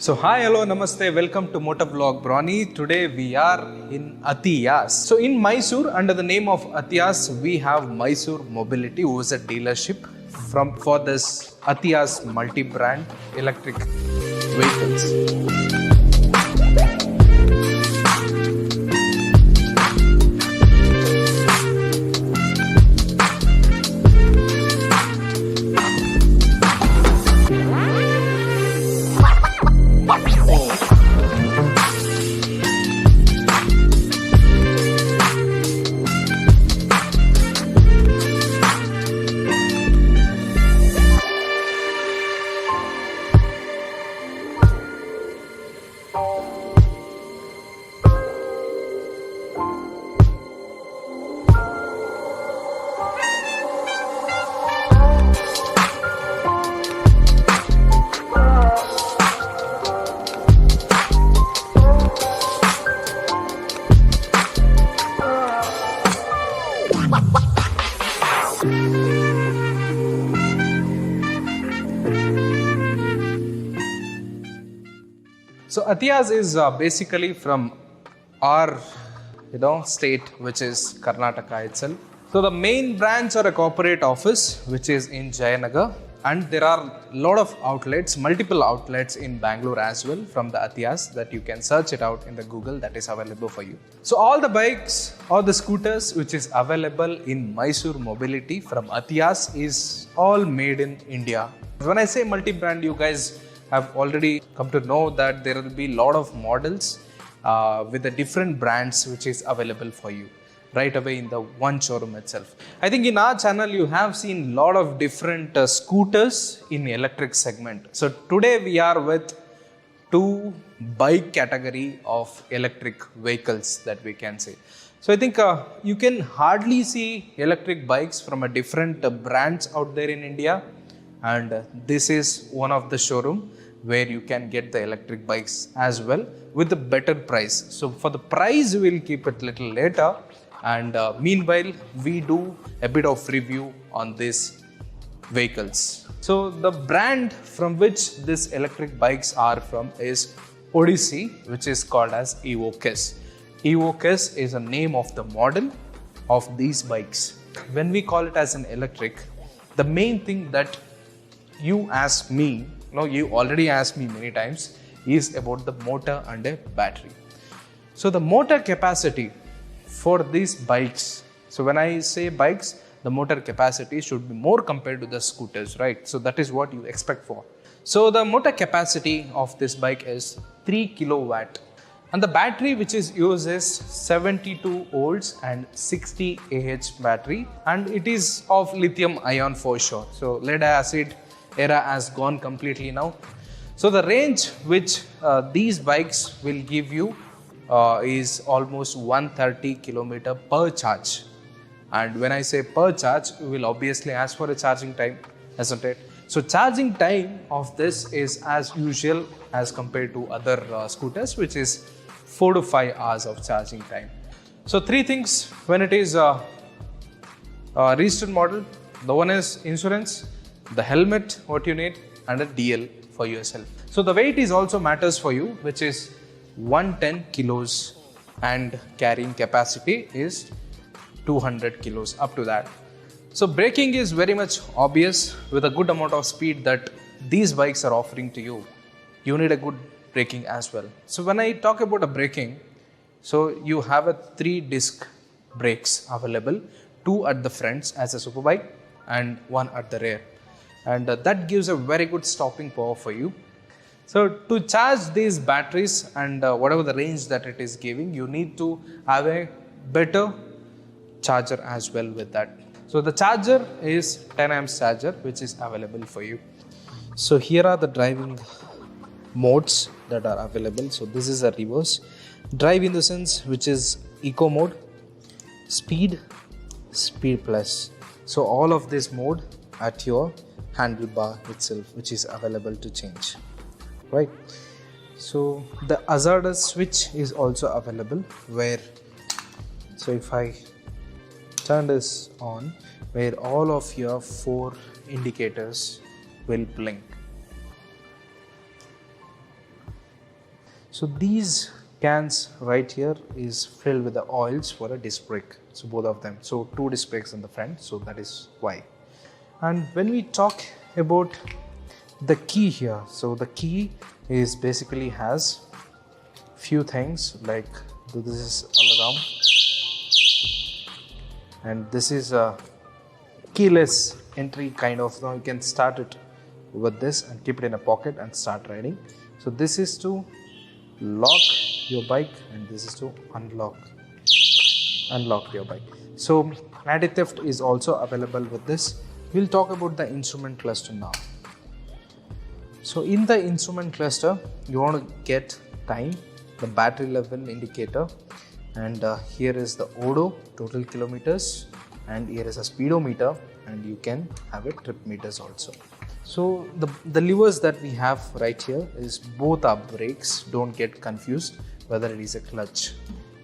So hi, hello, namaste, welcome to Motovlog Brawny. Today we are in Atiyas. So in Mysore, under the name of Atiyas, we have Mysore Mobility, who is a dealership for this Atiyas multi-brand electric vehicles. So Atiyas is basically from our state, which is Karnataka itself. So the main branch or a corporate office which is in Jayanagar, and there are a lot of outlets, multiple outlets in Bangalore as well from the Atiyas that you can search it out in the Google, that is available for you. So all the bikes or the scooters which is available in Mysore Mobility from Atiyas is all made in India. When I say multi-brand, you guys have already come to know that there will be a lot of models with the different brands which is available for you right away in the one showroom itself. I think in our channel you have seen a lot of different scooters in electric segment. So today we are with two bike category of electric vehicles that we can say. So I think you can hardly see electric bikes from a different brands out there in India, and this is one of the showroom where you can get the electric bikes as well with a better price. So for the price we will keep it little later, and meanwhile we do a bit of review on these vehicles. So the brand from which these electric bikes are from is Odysse, which is called as Evoqis. Evoqis is a name of the model of these bikes. When we call it as an electric, the main thing that you ask me, you already asked me many times, is about the motor and a battery. So the motor capacity for these bikes, so when I say bikes, the motor capacity should be more compared to the scooters, right? So that is what you expect for. So the motor capacity of this bike is 3 kilowatt, and the battery which is used is 72 volts and 60 Ah battery, and it is of lithium ion for sure. So lead acid era has gone completely now. So the range which these bikes will give you is almost 130 kilometer per charge. And when I say per charge, we will obviously ask for a charging time, isn't it? So charging time of this is as usual as compared to other scooters, which is 4 to 5 hours of charging time. So three things when it is registered model. The one is insurance, the helmet what you need, and a DL for yourself. So the weight is also matters for you, which is 110 kilos, and carrying capacity is 200 kilos up to that. So braking is very much obvious with a good amount of speed that these bikes are offering to you. You need a good braking as well. So when I talk about a braking, so you have a 3-disc brakes available, 2 at the fronts as a superbike and 1 at the rear. And that gives a very good stopping power for you. So to charge these batteries and whatever the range that it is giving, you need to have a better charger as well with that. So the charger is 10 amps charger which is available for you. So here are the driving modes that are available. So this is a reverse drive in the sense which is eco mode, speed, speed plus. So all of this mode at your handlebar itself, which is available to change, right? So the hazardous switch is also available, where, so if I turn this on, where all of your 4 indicators will blink. So these cans right here is filled with the oils for a disc brake. So both of them. So 2 disc brakes in the front. So that is why. And when we talk about the key here, so the key is basically has few things like this is alarm, and this is a keyless entry kind of. Now you can start it with this and keep it in a pocket and start riding. So this is to lock your bike and this is to unlock your bike. So anti-theft is also available with this. We'll talk about the instrument cluster now. So in the instrument cluster, you want to get time, the battery level indicator, and here is the odo, total kilometers, and here is a speedometer, and you can have a trip meters also. So the levers that we have right here is both are brakes. Don't get confused whether it is a clutch,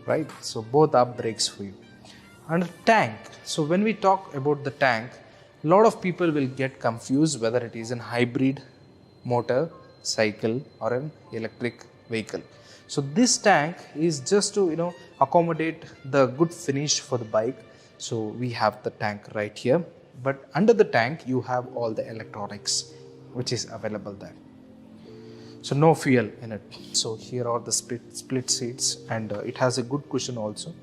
right? So both are brakes for you. And a tank. So when we talk about the tank, a lot of people will get confused whether it is a hybrid motor, cycle, or an electric vehicle. So this tank is just to accommodate the good finish for the bike. So we have the tank right here, but under the tank you have all the electronics which is available there. So no fuel in it. So here are the split seats, and it has a good cushion also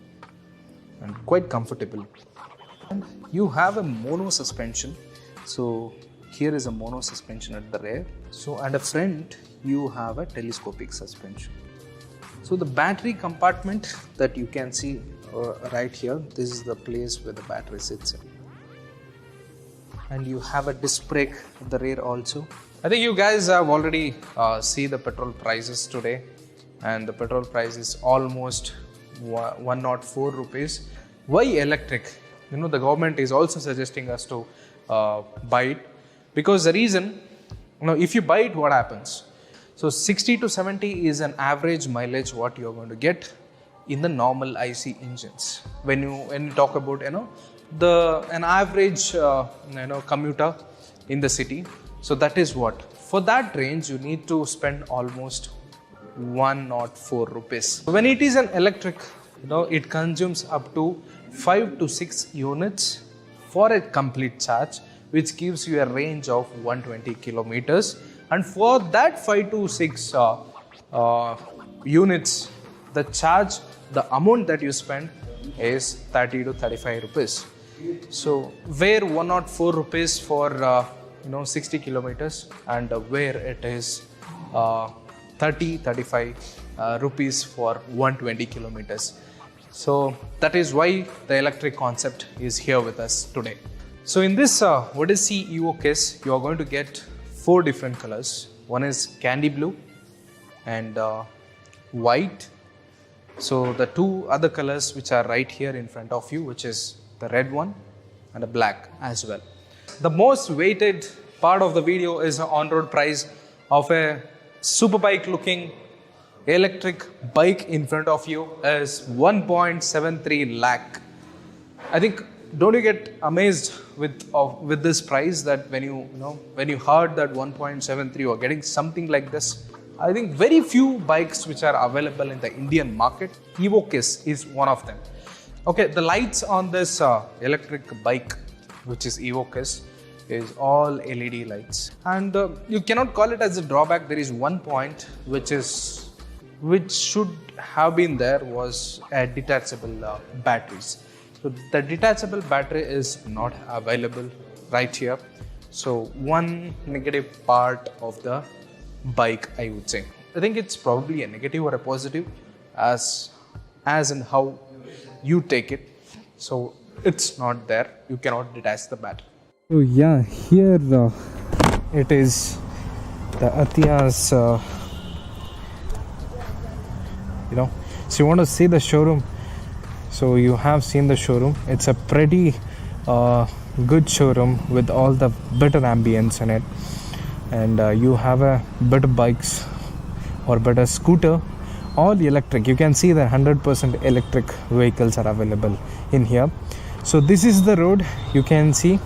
and quite comfortable. And you have a mono suspension. So here is a mono suspension at the rear. So at the front you have a telescopic suspension. So the battery compartment that you can see right here, this is the place where the battery sits in. And you have a disc brake at the rear also. I think you guys have already see the petrol prices today, and the petrol price is almost 104 rupees. Why electric? The government is also suggesting us to buy it, because the reason, if you buy it, what happens? So 60 to 70 is an average mileage what you are going to get in the normal IC engines. When you talk about an average commuter in the city, so that is what, for that range you need to spend almost 104 rupees. When it is an electric, it consumes up to 5 to 6 units for a complete charge, which gives you a range of 120 kilometers. And for that 5 to 6 units, the charge, the amount that you spend is 30 to 35 rupees. So where 104 rupees for 60 kilometers, and where it is 35 rupees for 120 kilometers. So that is why the electric concept is here with us today. So in this Odysse Evoqis, you are going to get 4 different colors. One is candy blue and white. So the 2 other colors which are right here in front of you, which is the red one and a black as well. The most weighted part of the video is the on-road price of a superbike looking electric bike in front of you is 1.73 lakh. I think, don't you get amazed with this price, that when you heard that 1.73 or getting something like this? I think very few bikes which are available in the Indian market, Evoqis is one of them. Okay, the lights on this electric bike, which is Evoqis, is all LED lights, and you cannot call it as a drawback. There is one point which should have been there, was a detachable batteries. So the detachable battery is not available right here. So one negative part of the bike, I would say. I think it's probably a negative or a positive as in how you take it. So it's not there. You cannot detach the battery. So yeah, here it is the Atiyas. So you want to see the showroom. So you have seen the showroom. It's a pretty good showroom with all the better ambience in it, and you have a better bikes or better scooter, all electric. You can see that 100% electric vehicles are available in here. So this is the road, you can see.